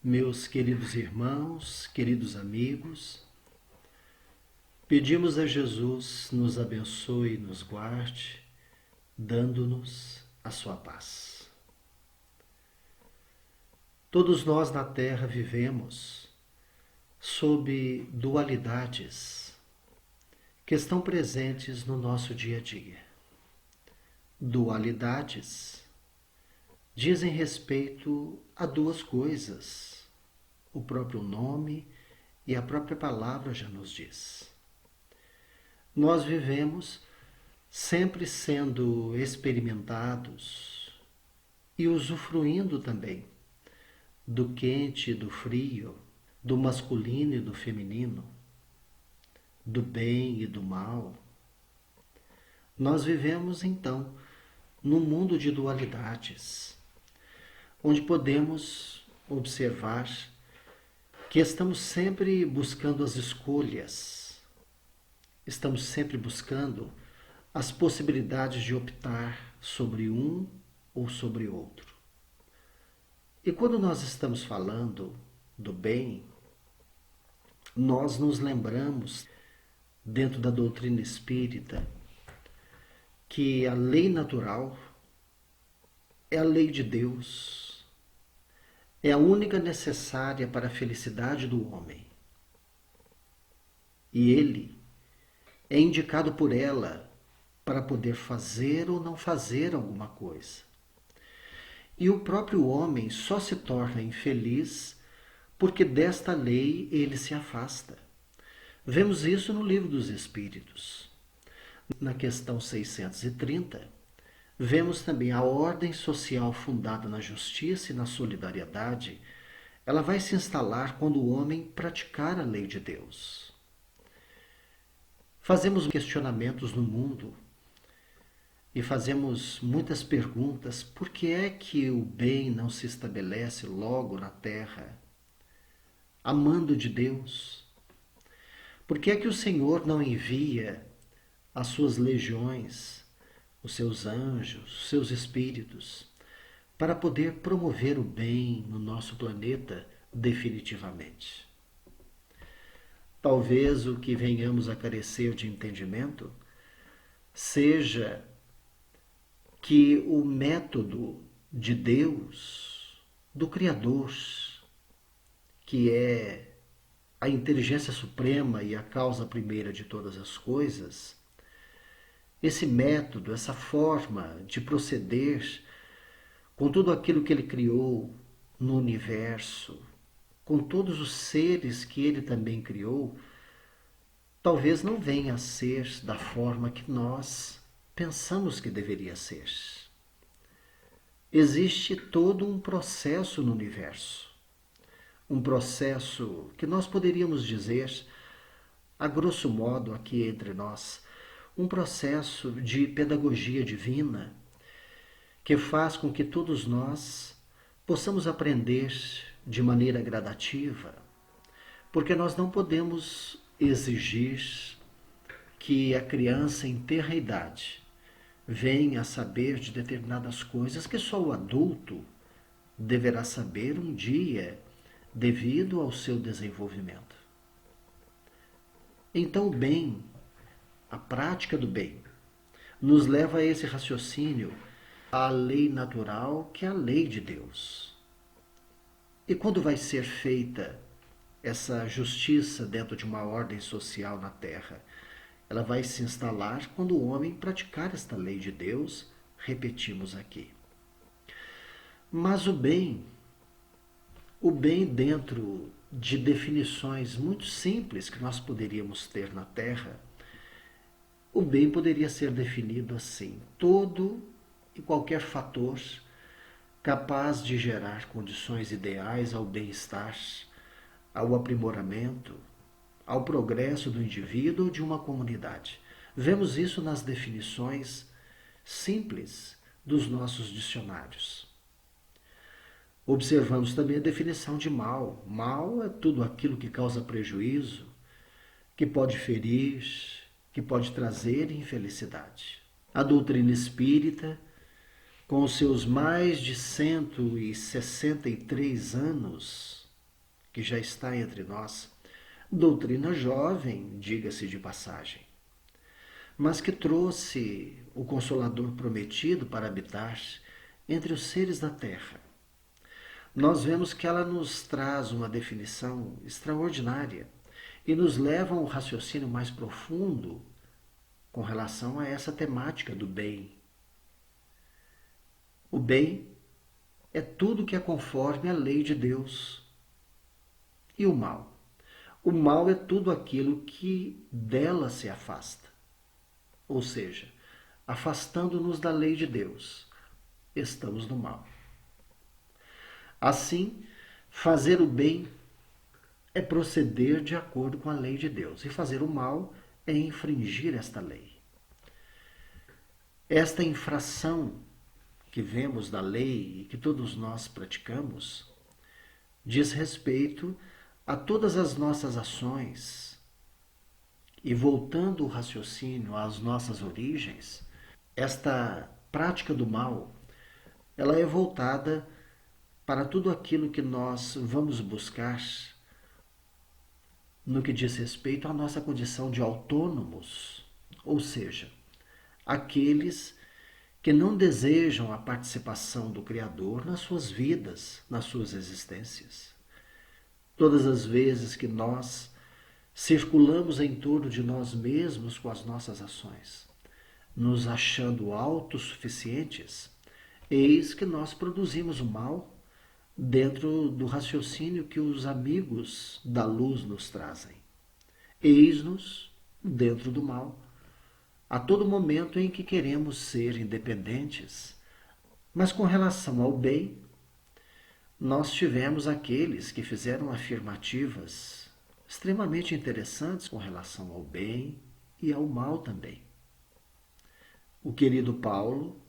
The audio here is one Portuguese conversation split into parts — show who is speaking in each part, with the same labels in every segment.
Speaker 1: Meus queridos irmãos, queridos amigos, pedimos a Jesus nos abençoe e nos guarde, dando-nos a sua paz. Todos nós na Terra vivemos sob dualidades que estão presentes no nosso dia a dia. Dualidades dizem respeito a duas coisas. O próprio nome e a própria palavra já nos diz. Nós vivemos sempre sendo experimentados e usufruindo também do quente e do frio, do masculino e do feminino, do bem e do mal. Nós vivemos então num mundo de dualidades, onde podemos observar que estamos sempre buscando as escolhas, estamos sempre buscando as possibilidades de optar sobre um ou sobre outro. E quando nós estamos falando do bem, nós nos lembramos, dentro da doutrina espírita, que a lei natural é a lei de Deus, é a única necessária para a felicidade do homem. E ele é indicado por ela para poder fazer ou não fazer alguma coisa. E o próprio homem só se torna infeliz porque desta lei ele se afasta. Vemos isso no Livro dos Espíritos. Na questão 630, vemos também a ordem social fundada na justiça e na solidariedade. Ela vai se instalar quando o homem praticar a lei de Deus. Fazemos questionamentos no mundo e fazemos muitas perguntas. Por que é que o bem não se estabelece logo na terra, amando de Deus? Por que é que o Senhor não envia as suas legiões, os seus anjos, os seus espíritos, para poder promover o bem no nosso planeta definitivamente? Talvez o que venhamos a carecer de entendimento seja que o método de Deus, do Criador, que é a inteligência suprema e a causa primeira de todas as coisas, esse método, essa forma de proceder com tudo aquilo que ele criou no universo, com todos os seres que ele também criou, talvez não venha a ser da forma que nós pensamos que deveria ser. Existe todo um processo no universo, um processo que nós poderíamos dizer, a grosso modo aqui entre nós, um processo de pedagogia divina que faz com que todos nós possamos aprender de maneira gradativa, porque nós não podemos exigir que a criança em tenra idade venha a saber de determinadas coisas que só o adulto deverá saber um dia devido ao seu desenvolvimento. Então o bem, a prática do bem, nos leva a esse raciocínio, à lei natural, que é a lei de Deus. E quando vai ser feita essa justiça dentro de uma ordem social na Terra? Ela vai se instalar quando o homem praticar esta lei de Deus, repetimos aqui. Mas o bem dentro de definições muito simples que nós poderíamos ter na Terra, o bem poderia ser definido assim: todo e qualquer fator capaz de gerar condições ideais ao bem-estar, ao aprimoramento, ao progresso do indivíduo ou de uma comunidade. Vemos isso nas definições simples dos nossos dicionários. Observamos também a definição de mal. Mal é tudo aquilo que causa prejuízo, que pode ferir, que pode trazer infelicidade. A doutrina espírita, com os seus mais de 163 anos, que já está entre nós, doutrina jovem, diga-se de passagem, mas que trouxe o Consolador prometido para habitar entre os seres da terra. Nós vemos que ela nos traz uma definição extraordinária e nos leva a um raciocínio mais profundo com relação a essa temática do bem. O bem é tudo que é conforme à lei de Deus. E o mal? O mal é tudo aquilo que dela se afasta. Ou seja, afastando-nos da lei de Deus, estamos no mal. Assim, fazer o bem é proceder de acordo com a lei de Deus, e fazer o mal é infringir esta lei. Esta infração que vemos da lei e que todos nós praticamos diz respeito a todas as nossas ações. E voltando o raciocínio às nossas origens, esta prática do mal, ela é voltada para tudo aquilo que nós vamos buscar no que diz respeito à nossa condição de autônomos, ou seja, aqueles que não desejam a participação do Criador nas suas vidas, nas suas existências. Todas as vezes que nós circulamos em torno de nós mesmos com as nossas ações, nos achando autossuficientes, eis que nós produzimos o mal dentro do raciocínio que os amigos da luz nos trazem. Eis-nos dentro do mal, a todo momento em que queremos ser independentes. Mas com relação ao bem, nós tivemos aqueles que fizeram afirmativas extremamente interessantes com relação ao bem e ao mal também. O querido Paulo,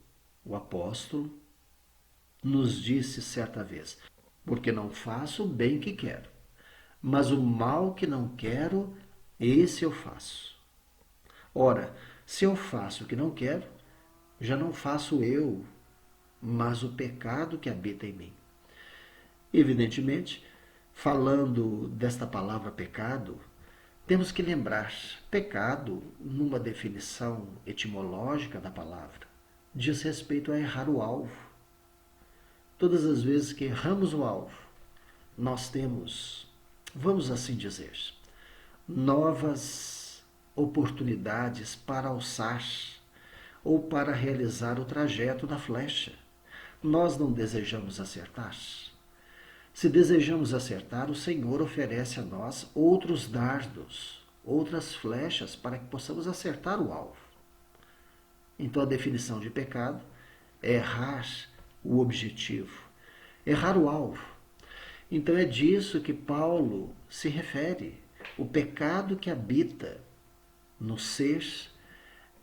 Speaker 1: o apóstolo, nos disse certa vez: porque não faço o bem que quero, mas o mal que não quero, esse eu faço. Ora, se eu faço o que não quero, já não faço eu, mas o pecado que habita em mim. Evidentemente, falando desta palavra pecado, temos que lembrar, pecado, numa definição etimológica da palavra, diz respeito a errar o alvo. Todas as vezes que erramos o alvo, nós temos, vamos assim dizer, novas oportunidades para alçar ou para realizar o trajeto da flecha. Nós não desejamos acertar. Se desejamos acertar, o Senhor oferece a nós outros dardos, outras flechas para que possamos acertar o alvo. Então a definição de pecado é errar o objetivo, errar o alvo. Então é disso que Paulo se refere. O pecado que habita no ser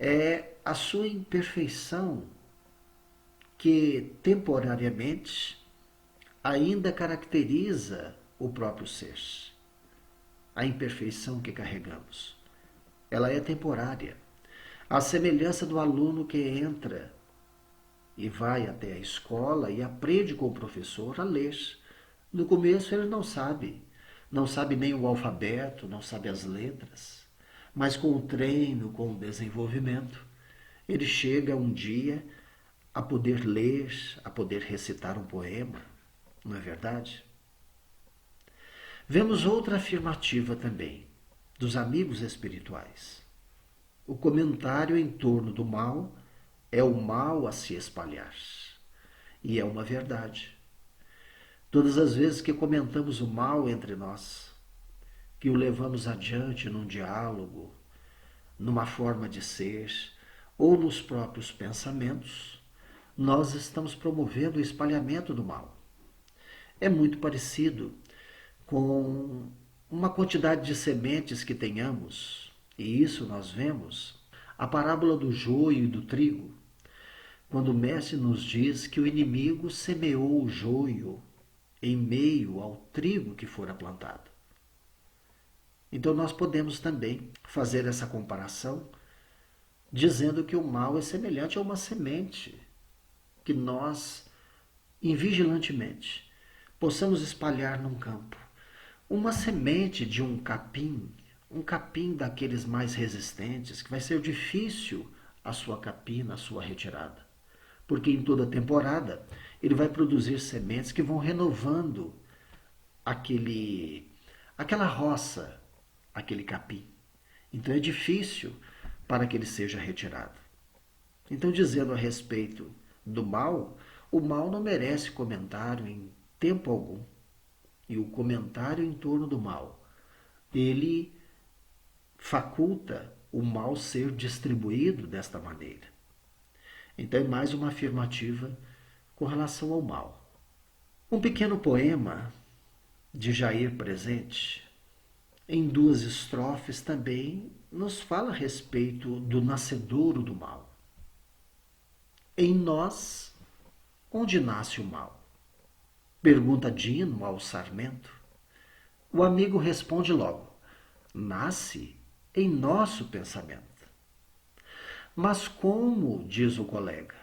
Speaker 1: é a sua imperfeição que temporariamente ainda caracteriza o próprio ser. A imperfeição que carregamos, ela é temporária. À semelhança do aluno que entra e vai até a escola e aprende com o professor a ler. No começo ele não sabe nem o alfabeto, não sabe as letras, mas com o treino, com o desenvolvimento, ele chega um dia a poder ler, a poder recitar um poema, não é verdade? Vemos outra afirmativa também, dos amigos espirituais. O comentário em torno do mal é o mal a se espalhar. E é uma verdade. Todas as vezes que comentamos o mal entre nós, que o levamos adiante num diálogo, numa forma de ser, ou nos próprios pensamentos, nós estamos promovendo o espalhamento do mal. É muito parecido com uma quantidade de sementes que tenhamos, e isso nós vemos, a parábola do joio e do trigo, quando o mestre nos diz que o inimigo semeou o joio em meio ao trigo que fora plantado. Então nós podemos também fazer essa comparação dizendo que o mal é semelhante a uma semente que nós, invigilantemente, possamos espalhar num campo. Uma semente de um capim daqueles mais resistentes, que vai ser difícil a sua capina, a sua retirada. Porque em toda temporada ele vai produzir sementes que vão renovando aquela roça, aquele capim. Então é difícil para que ele seja retirado. Então, dizendo a respeito do mal, o mal não merece comentário em tempo algum. E o comentário em torno do mal, ele faculta o mal ser distribuído desta maneira. Então é mais uma afirmativa com relação ao mal. Um pequeno poema de Jair Presente, em 2 estrofes também, nos fala a respeito do nascedouro do mal. Em nós, onde nasce o mal? Pergunta Dino ao Sarmento. O amigo responde logo: nasce em nosso pensamento. Mas como, diz o colega,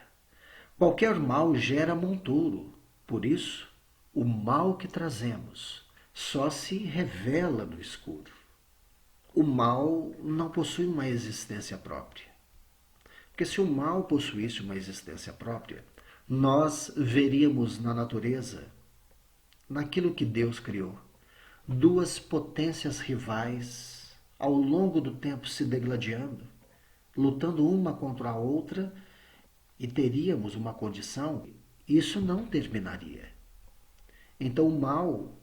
Speaker 1: qualquer mal gera monturo, por isso, o mal que trazemos só se revela no escuro. O mal não possui uma existência própria. Porque se o mal possuísse uma existência própria, nós veríamos na natureza, naquilo que Deus criou, 2 potências rivais ao longo do tempo se degladiando, lutando uma contra a outra, e teríamos uma condição, isso não terminaria. Então o mal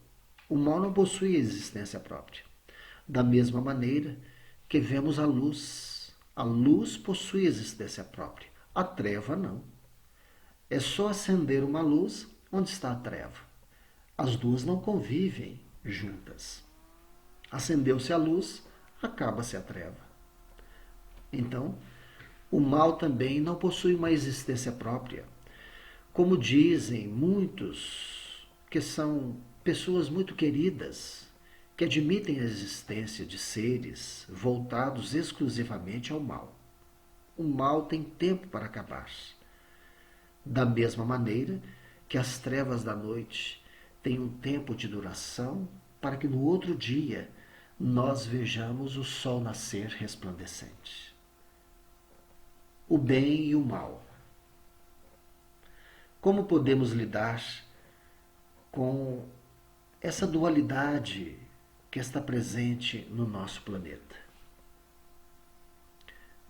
Speaker 1: não possui existência própria. Da mesma maneira que vemos a luz possui existência própria, a treva não. É só acender uma luz onde está a treva. As duas não convivem juntas. Acendeu-se a luz, acaba-se a treva. Então, o mal também não possui uma existência própria. Como dizem muitos que são pessoas muito queridas, que admitem a existência de seres voltados exclusivamente ao mal. O mal tem tempo para acabar. Da mesma maneira que as trevas da noite têm um tempo de duração para que no outro dia nós vejamos o sol nascer resplandecente. O bem e o mal. Como podemos lidar com essa dualidade que está presente no nosso planeta?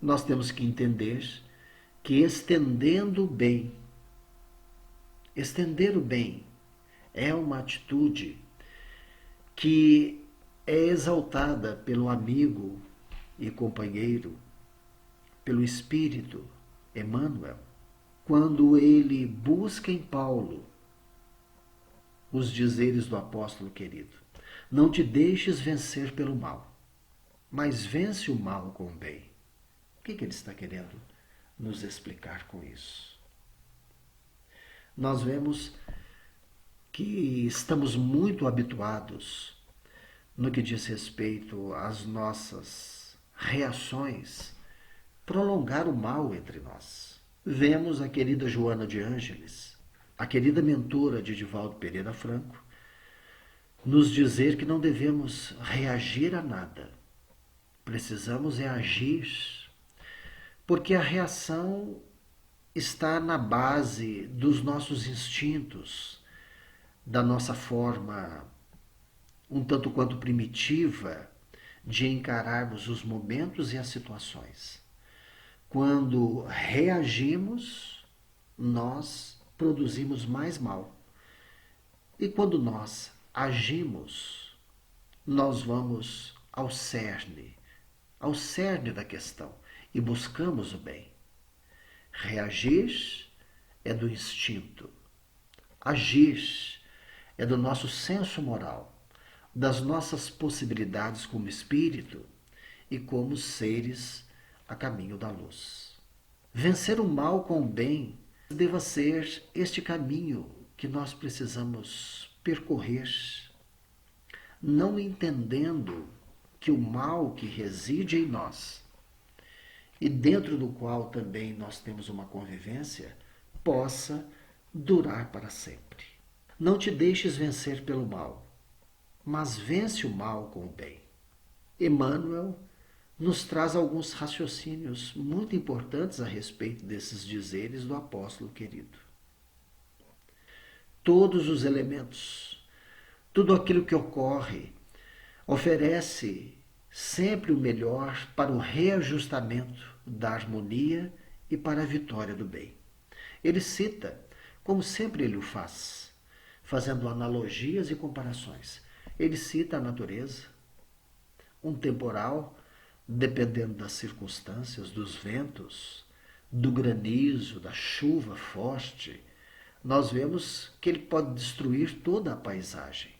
Speaker 1: Nós temos que entender que estender o bem é uma atitude que é exaltada pelo amigo e companheiro, pelo Espírito Emmanuel, quando ele busca em Paulo os dizeres do apóstolo querido: não te deixes vencer pelo mal, mas vence o mal com o bem. O que ele está querendo nos explicar com isso? Nós vemos que estamos muito habituados no que diz respeito às nossas reações, prolongar o mal entre nós. Vemos a querida Joana de Ângeles, a querida mentora de Divaldo Pereira Franco, nos dizer que não devemos reagir a nada. Precisamos agir, porque a reação está na base dos nossos instintos, da nossa forma um tanto quanto primitiva de encararmos os momentos e as situações. Quando reagimos, nós produzimos mais mal. E quando nós agimos, nós vamos ao cerne da questão e buscamos o bem. Reagir é do instinto. Agir é do nosso senso moral, das nossas possibilidades como espírito e como seres a caminho da luz. Vencer o mal com o bem deva ser este caminho que nós precisamos percorrer, não entendendo que o mal que reside em nós e dentro do qual também nós temos uma convivência, possa durar para sempre. Não te deixes vencer pelo mal, mas vence o mal com o bem. Emmanuel nos traz alguns raciocínios muito importantes a respeito desses dizeres do apóstolo querido. Todos os elementos, tudo aquilo que ocorre, oferece sempre o melhor para o reajustamento da harmonia e para a vitória do bem. Ele cita, como sempre ele o faz, fazendo analogias e comparações. Ele cita a natureza, um temporal, dependendo das circunstâncias, dos ventos, do granizo, da chuva forte, nós vemos que ele pode destruir toda a paisagem.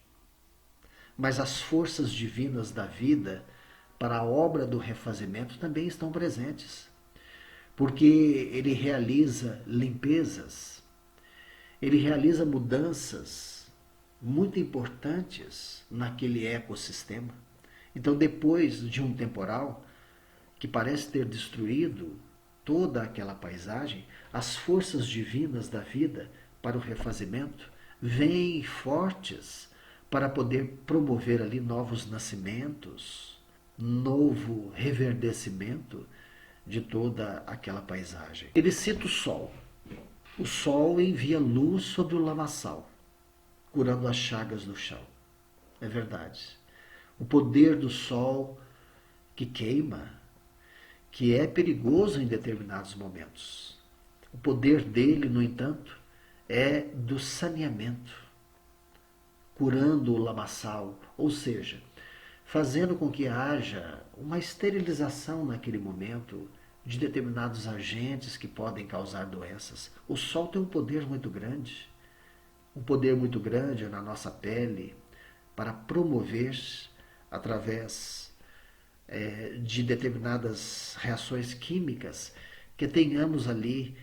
Speaker 1: Mas as forças divinas da vida para a obra do refazimento também estão presentes, porque ele realiza limpezas, ele realiza mudanças muito importantes naquele ecossistema. Então, depois de um temporal que parece ter destruído toda aquela paisagem, as forças divinas da vida para o refazimento vêm fortes para poder promover ali novos nascimentos, novo reverdecimento de toda aquela paisagem. Ele cita o sol. O sol envia luz sobre o lamaçal, curando as chagas do chão. É verdade. O poder do sol que queima, que é perigoso em determinados momentos. O poder dele, no entanto, é do saneamento, curando o lamaçal, ou seja, fazendo com que haja uma esterilização naquele momento de determinados agentes que podem causar doenças. O sol tem um poder muito grande na nossa pele para promover, através de determinadas reações químicas, que tenhamos ali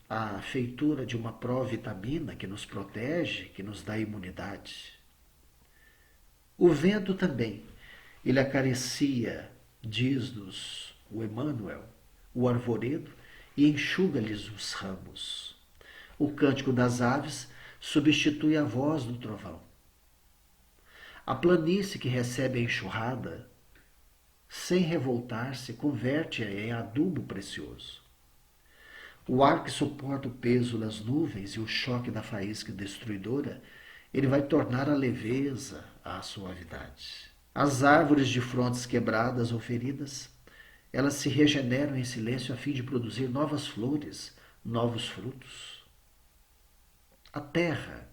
Speaker 1: a feitura de uma provitamina que nos protege, que nos dá imunidade. O vento também, ele acaricia, diz-nos o Emmanuel, o arvoredo e enxuga-lhes os ramos. O cântico das aves substitui a voz do trovão. A planície que recebe a enxurrada, sem revoltar-se, converte-a em adubo precioso. O ar que suporta o peso das nuvens e o choque da faísca destruidora, ele vai tornar a leveza à suavidade. As árvores de frontes quebradas ou feridas, elas se regeneram em silêncio a fim de produzir novas flores, novos frutos. A terra,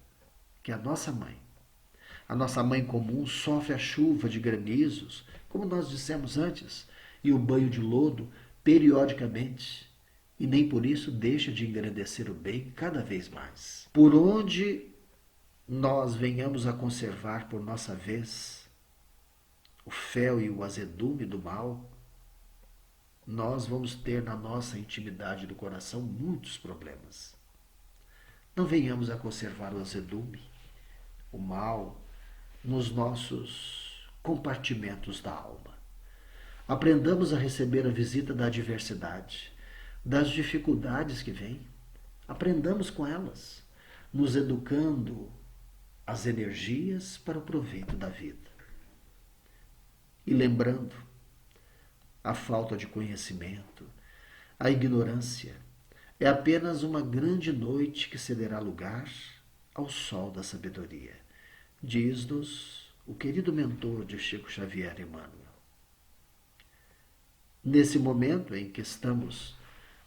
Speaker 1: que é a nossa mãe comum, sofre a chuva de granizos, como nós dissemos antes, e o banho de lodo periodicamente, e nem por isso deixa de engrandecer o bem cada vez mais. Por onde nós venhamos a conservar por nossa vez o fel e o azedume do mal, nós vamos ter na nossa intimidade do coração muitos problemas. Não venhamos a conservar o azedume, o mal, nos nossos compartimentos da alma. Aprendamos a receber a visita da adversidade, das dificuldades que vêm. Aprendamos com elas, nos educando as energias para o proveito da vida. E lembrando, a falta de conhecimento, a ignorância, é apenas uma grande noite que cederá lugar ao sol da sabedoria, diz-nos o querido mentor de Chico Xavier, Emmanuel. Nesse momento em que estamos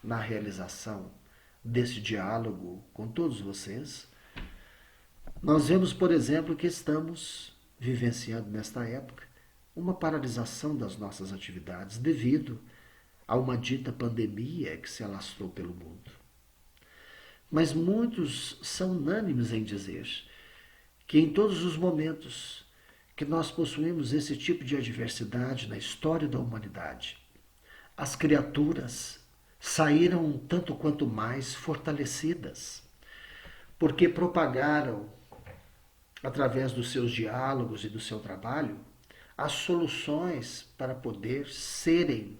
Speaker 1: na realização desse diálogo com todos vocês, nós vemos, por exemplo, que estamos vivenciando nesta época uma paralisação das nossas atividades devido a uma dita pandemia que se alastrou pelo mundo. Mas muitos são unânimes em dizer que em todos os momentos que nós possuímos esse tipo de adversidade na história da humanidade, as criaturas saíram um tanto quanto mais fortalecidas, porque propagaram, através dos seus diálogos e do seu trabalho, as soluções para poder serem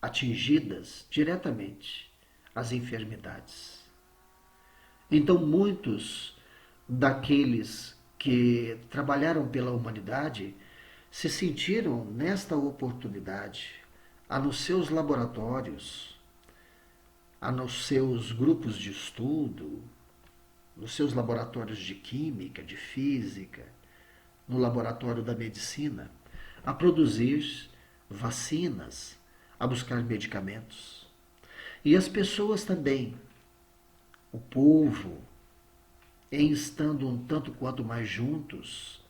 Speaker 1: atingidas diretamente as enfermidades. Então, muitos daqueles que trabalharam pela humanidade se sentiram nesta oportunidade, nos seus laboratórios, nos seus grupos de estudo, nos seus laboratórios de química, de física, no laboratório da medicina, a produzir vacinas, a buscar medicamentos. E as pessoas também, o povo, em estando um tanto quanto mais juntos,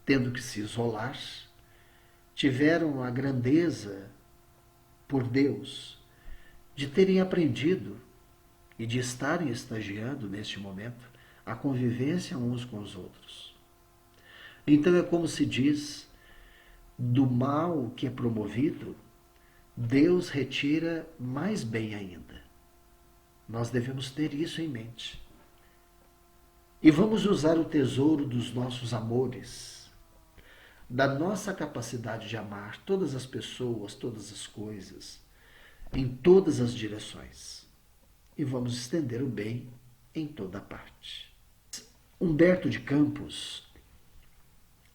Speaker 1: tendo que se isolar, tiveram a grandeza por Deus de terem aprendido e de estarem estagiando neste momento a convivência uns com os outros. Então é como se diz, do mal que é promovido, Deus retira mais bem ainda. Nós devemos ter isso em mente. E vamos usar o tesouro dos nossos amores, da nossa capacidade de amar todas as pessoas, todas as coisas, em todas as direções. E vamos estender o bem em toda parte. Humberto de Campos,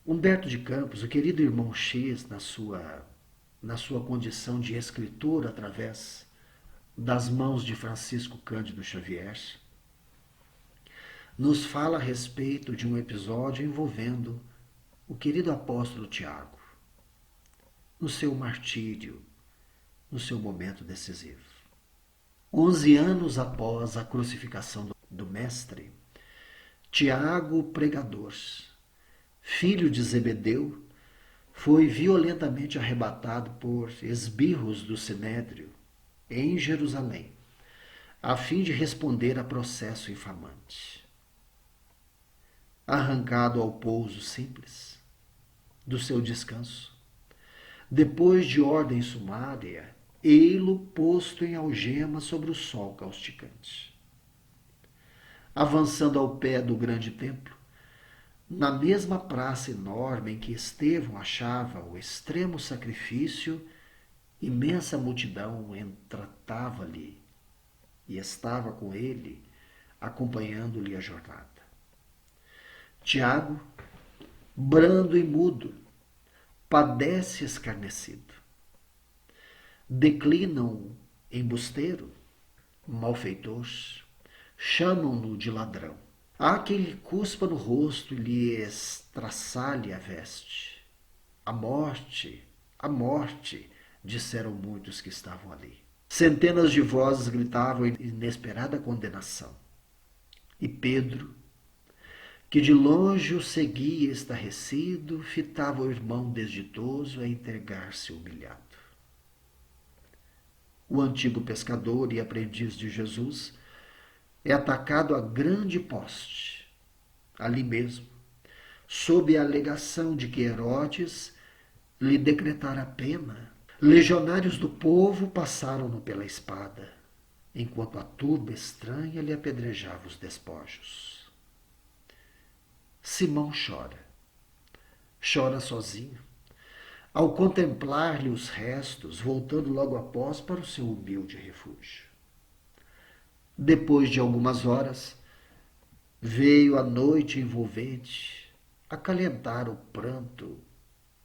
Speaker 1: o querido irmão X, na sua condição de escritor através das mãos de Francisco Cândido Xavier, nos fala a respeito de um episódio envolvendo o querido apóstolo Tiago, no seu martírio, no seu momento decisivo. 11 anos após a crucificação do Mestre, Tiago, pregador, filho de Zebedeu, foi violentamente arrebatado por esbirros do Sinédrio em Jerusalém, a fim de responder a processo infamante. Arrancado ao pouso simples do seu descanso, depois de ordem sumária, ei-lo posto em algema sobre o sol causticante. Avançando ao pé do grande templo, na mesma praça enorme em que Estevão achava o extremo sacrifício, imensa multidão entratava-lhe e estava com ele, acompanhando-lhe a jornada. Tiago, brando e mudo, padece escarnecido. Declinam embusteiro, malfeitor, chamam-no de ladrão. Há quem lhe cuspa no rosto e lhe estraçalhe a veste. A morte, disseram muitos que estavam ali. Centenas de vozes gritavam inesperada condenação. E Pedro, que de longe o seguia estarrecido, fitava o irmão desditoso a entregar-se humilhado. O antigo pescador e aprendiz de Jesus é atacado a grande poste, ali mesmo, sob a alegação de que Herodes lhe decretara a pena. Legionários do povo passaram-no pela espada, enquanto a turba estranha lhe apedrejava os despojos. Simão chora sozinho, ao contemplar-lhe os restos, voltando logo após para o seu humilde refúgio. Depois de algumas horas, veio a noite envolvente acalentar o pranto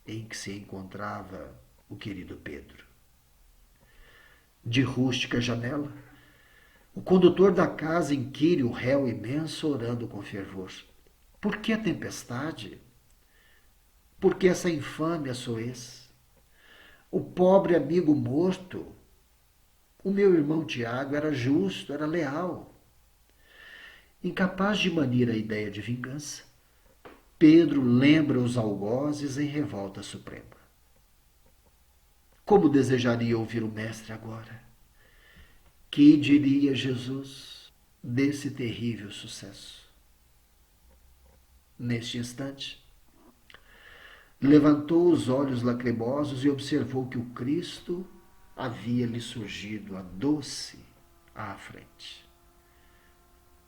Speaker 1: em que se encontrava o querido Pedro. De rústica janela, o condutor da casa inquire o réu imenso orando com fervor. Por que a tempestade? Por que essa infâmia soez? O pobre amigo morto, o meu irmão Tiago, era justo, era leal. Incapaz de manir a ideia de vingança, Pedro lembra os algozes em revolta suprema. Como desejaria ouvir o mestre agora? Que diria Jesus desse terrível sucesso? Neste instante, levantou os olhos lacrimosos e observou que o Cristo havia-lhe surgido a doce à frente.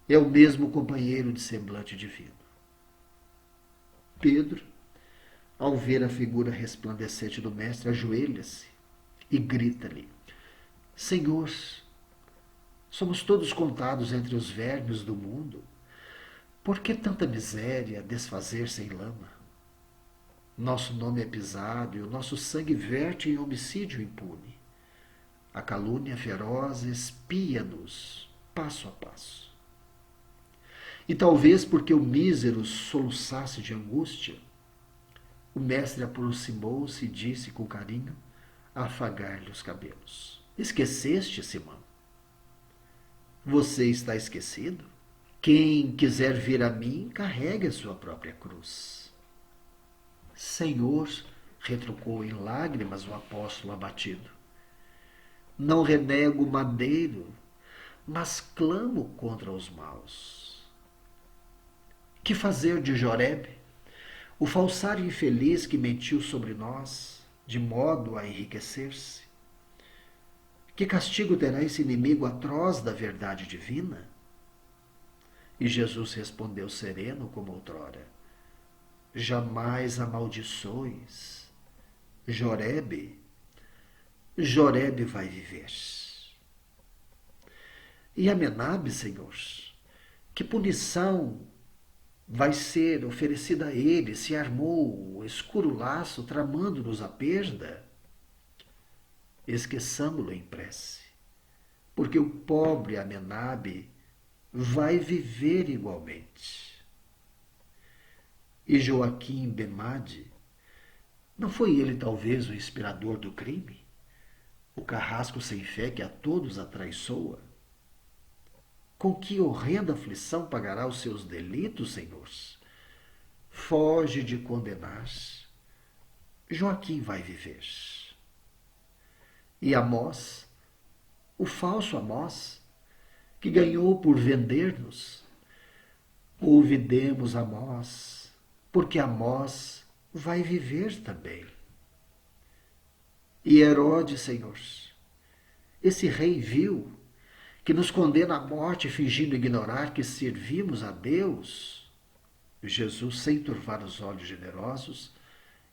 Speaker 1: É o mesmo companheiro de semblante divino. Pedro, ao ver a figura resplandecente do Mestre, ajoelha-se e grita-lhe: Senhor, somos todos contados entre os vermes do mundo. Por que tanta miséria desfazer-se em lama? Nosso nome é pisado e o nosso sangue verte em homicídio impune. A calúnia feroz espia-nos passo a passo. E talvez porque o mísero soluçasse de angústia, o mestre aproximou-se e disse com carinho, a afagar-lhe os cabelos: Esqueceste, Simão? Você está esquecido? Quem quiser vir a mim, carregue a sua própria cruz. Senhor, retrucou em lágrimas o apóstolo abatido, não renego o madeiro, mas clamo contra os maus. Que fazer de Jorebe, o falsário infeliz que mentiu sobre nós, de modo a enriquecer-se? Que castigo terá esse inimigo atroz da verdade divina? E Jesus respondeu sereno como outrora: Jamais amaldiçoes. Jorebe vai viver. E Amenabe, Senhor, que punição vai ser oferecida a ele se armou o escuro laço tramando-nos a perda? Esqueçamo-lo em prece, porque o pobre Amenabe vai viver igualmente. E Joaquim Benmade, não foi ele talvez o inspirador do crime? O carrasco sem fé que a todos atraiçoa? Com que horrenda aflição pagará os seus delitos, Senhor? Foge de condenar. Joaquim vai viver. E Amós, o falso Amós, que ganhou por vender-nos, ouvidemos Amós, porque Amós vai viver também. E Herodes, Senhor, esse rei vil, que nos condena à morte fingindo ignorar que servimos a Deus, Jesus, sem turvar os olhos generosos,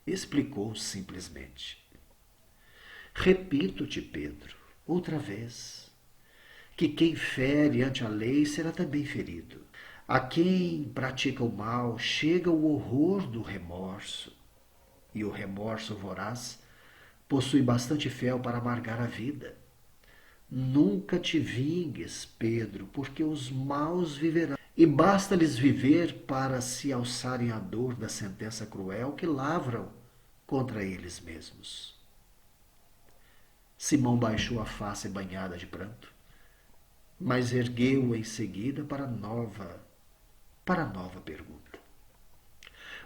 Speaker 1: explicou simplesmente: Repito-te, Pedro, outra vez, que quem fere ante a lei será também ferido. A quem pratica o mal chega o horror do remorso, e o remorso voraz possui bastante fel para amargar a vida. Nunca te vingues, Pedro, porque os maus viverão. E basta-lhes viver para se alçarem à dor da sentença cruel que lavram contra eles mesmos. Simão baixou a face banhada de pranto, mas ergueu-a em seguida para nova pergunta.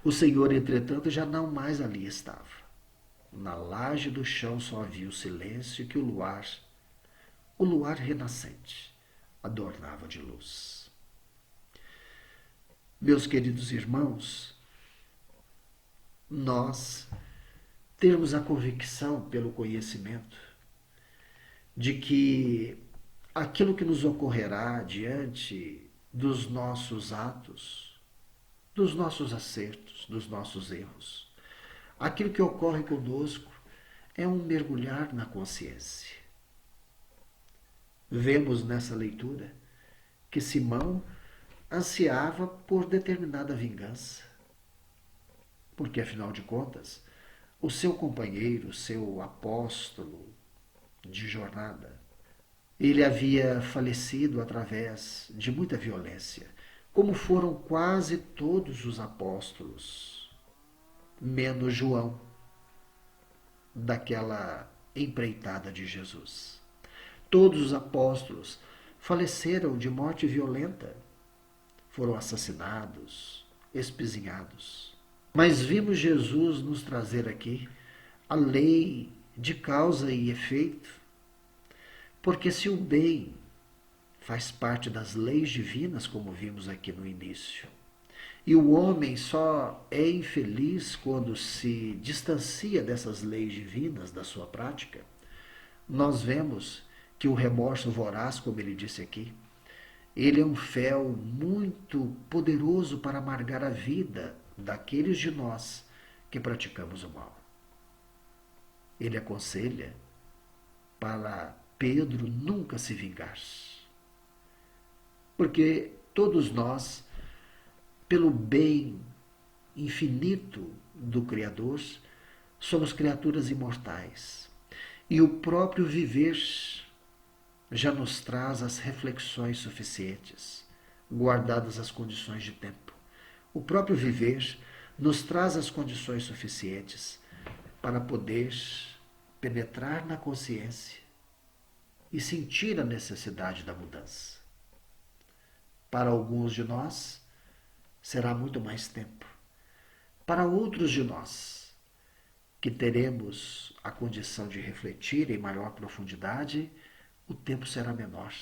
Speaker 1: O Senhor, entretanto, já não mais ali estava. Na laje do chão só havia o silêncio que o luar renascente, adornava de luz. Meus queridos irmãos, nós temos a convicção pelo conhecimento de que aquilo que nos ocorrerá diante dos nossos atos, dos nossos acertos, dos nossos erros, aquilo que ocorre conosco é um mergulhar na consciência. Vemos nessa leitura que Simão ansiava por determinada vingança, porque, afinal de contas, o seu companheiro, o seu apóstolo de jornada, ele havia falecido através de muita violência, como foram quase todos os apóstolos, menos João, daquela empreitada de Jesus. Todos os apóstolos faleceram de morte violenta, foram assassinados, espizinhados. Mas vimos Jesus nos trazer aqui a lei de causa e efeito, porque se o bem faz parte das leis divinas, como vimos aqui no início, e o homem só é infeliz quando se distancia dessas leis divinas da sua prática, nós vemos que o remorso voraz, como ele disse aqui, ele é um fel muito poderoso para amargar a vida daqueles de nós que praticamos o mal. Ele aconselha para Pedro nunca se vingar, porque todos nós, pelo bem infinito do Criador, somos criaturas imortais. E o próprio viver já nos traz as reflexões suficientes, guardadas as condições de tempo. O próprio viver nos traz as condições suficientes para poder penetrar na consciência e sentir a necessidade da mudança. Para alguns de nós, será muito mais tempo. Para outros de nós, que teremos a condição de refletir em maior profundidade, o tempo será menor.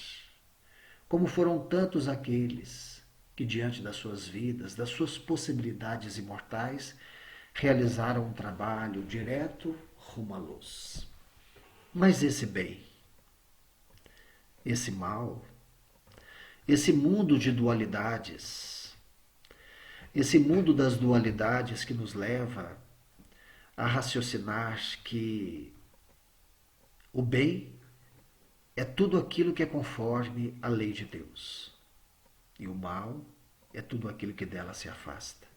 Speaker 1: Como foram tantos aqueles que, diante das suas vidas, das suas possibilidades imortais, realizaram um trabalho direto rumo à luz. Mas esse bem, esse mal, esse mundo de dualidades, esse mundo das dualidades que nos leva a raciocinar que o bem é tudo aquilo que é conforme à lei de Deus e o mal é tudo aquilo que dela se afasta.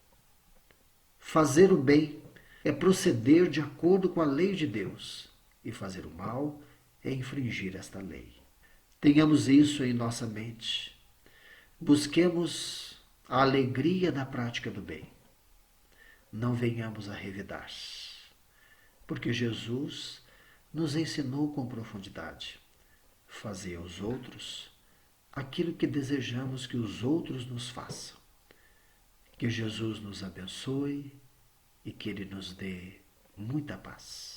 Speaker 1: Fazer o bem é proceder de acordo com a lei de Deus e fazer o mal é infringir esta lei. Tenhamos isso em nossa mente. Busquemos a alegria da prática do bem. Não venhamos a revidar, porque Jesus nos ensinou com profundidade: fazer aos outros aquilo que desejamos que os outros nos façam. Que Jesus nos abençoe e que Ele nos dê muita paz.